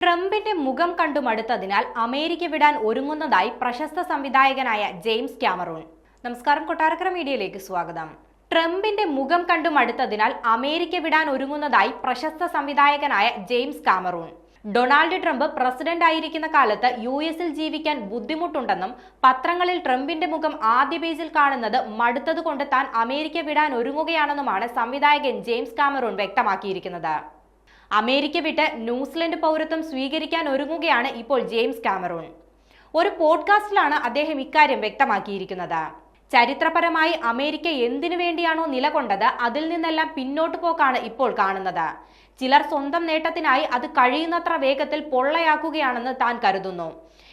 ട്രംപിന്റെ മുഖം കണ്ടു മടുത്തതിനാൽ അമേരിക്ക വിടാൻ ഒരുങ്ങുന്നതായി പ്രശസ്ത സംവിധായകനായ ജെയിംസ് കാമറൂൺ. നമസ്കാരം, കൊട്ടാരക്കര മീഡിയയിലേക്ക് സ്വാഗതം. ട്രംപിന്റെ മുഖം കണ്ടു മടുത്തതിനാൽ അമേരിക്ക വിടാൻ ഒരുങ്ങുന്നതായി പ്രശസ്ത സംവിധായകനായ James Cameron. Donald Trump president ആയിരിക്കുന്ന കാലത്ത് യുഎസിൽ ജീവിക്കാൻ ബുദ്ധിമുട്ടുണ്ടെന്നും പത്രങ്ങളിൽ ട്രംപിന്റെ മുഖം ആദ്യ പേജിൽ കാണുന്നത് മടുത്തതുകൊണ്ട് താൻ അമേരിക്ക വിടാൻ ഒരുങ്ങുകയാണെന്നുമാണ് സംവിധായകൻ ജെയിംസ് കാമറൂൺ വ്യക്തമാക്കിയിരിക്കുന്നത്. അമേരിക്ക വിട്ട് ന്യൂസിലൻഡ് പൗരത്വം സ്വീകരിക്കാൻ ഒരുങ്ങുകയാണ് ഇപ്പോൾ ജെയിംസ് കാമറൂൺ. ഒരു പോഡ്കാസ്റ്റിലാണ് അദ്ദേഹം ഇക്കാര്യം വ്യക്തമാക്കിയിരിക്കുന്നത്. ചരിത്രപരമായി അമേരിക്ക എന്തിനു വേണ്ടിയാണോ നിലകൊണ്ടത് അതിൽ നിന്നെല്ലാം പിന്നോട്ട് പോക്കാണ് ഇപ്പോൾ കാണുന്നത്. ചിലർ സ്വന്തം നേട്ടത്തിനായി അത് കഴിയുന്നത്ര വേഗത്തിൽ പൊള്ളയാക്കുകയാണെന്ന് താൻ കരുതുന്നു.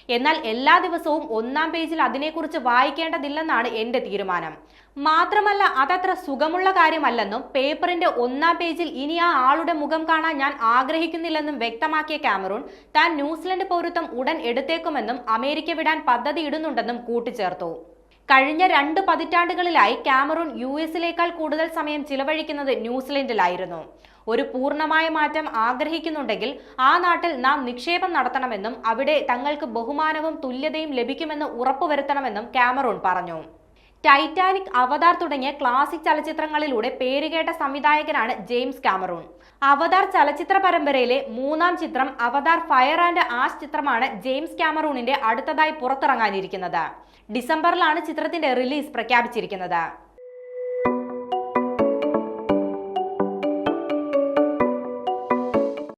എന്നാൽ എല്ലാ ദിവസവും ഒന്നാം പേജിൽ അതിനെക്കുറിച്ച് വായിക്കേണ്ടതില്ലെന്നാണ് എന്റെ തീരുമാനം. മാത്രമല്ല, അതത്ര സുഖമുള്ള കാര്യമല്ലെന്നും പേപ്പറിന്റെ ഒന്നാം പേജിൽ ഇനി ആ ആളുടെ മുഖം കാണാൻ ഞാൻ ആഗ്രഹിക്കുന്നില്ലെന്നും വ്യക്തമാക്കിയ കാമറൂൺ താൻ ന്യൂസിലൻഡ് പൗരത്വം ഉടൻ എടുത്തേക്കുമെന്നും അമേരിക്ക വിടാൻ പദ്ധതി ഇടുന്നുണ്ടെന്നും കൂട്ടിച്ചേർത്തു. കഴിഞ്ഞ 2 പതിറ്റാണ്ടുകളിലായി കാമറൂൺ യുഎസിലേക്കാൾ കൂടുതൽ സമയം ചിലവഴിക്കുന്നത് ന്യൂസിലൻഡിലായിരുന്നു. ഒരു പൂർണ്ണമായ മാറ്റം ആഗ്രഹിക്കുന്നുണ്ടെങ്കിൽ ആ നാട്ടിൽ നാം നിക്ഷേപം നടത്തണമെന്നും അവിടെ തങ്ങൾക്ക് ബഹുമാനവും തുല്യതയും ലഭിക്കുമെന്ന് ഉറപ്പുവരുത്തണമെന്നും കാമറൂൺ പറഞ്ഞു. ടൈറ്റാനിക്, അവതാർ തുടങ്ങിയ ക്ലാസിക് ചലച്ചിത്രങ്ങളിലൂടെ പേരുകേട്ട സംവിധായകനാണ് ജെയിംസ് കാമറൂൺ. അവതാർ ചലച്ചിത്ര പരമ്പരയിലെ 3ാം ചിത്രം അവതാർ ഫയർ ആൻഡ് ആഷ് ചിത്രമാണ് ജെയിംസ് കാമറൂണിന്റെ അടുത്തതായി പുറത്തിറങ്ങാനിരിക്കുന്നത്. ഡിസംബറിലാണ് ചിത്രത്തിന്റെ റിലീസ് പ്രഖ്യാപിച്ചിരിക്കുന്നത്.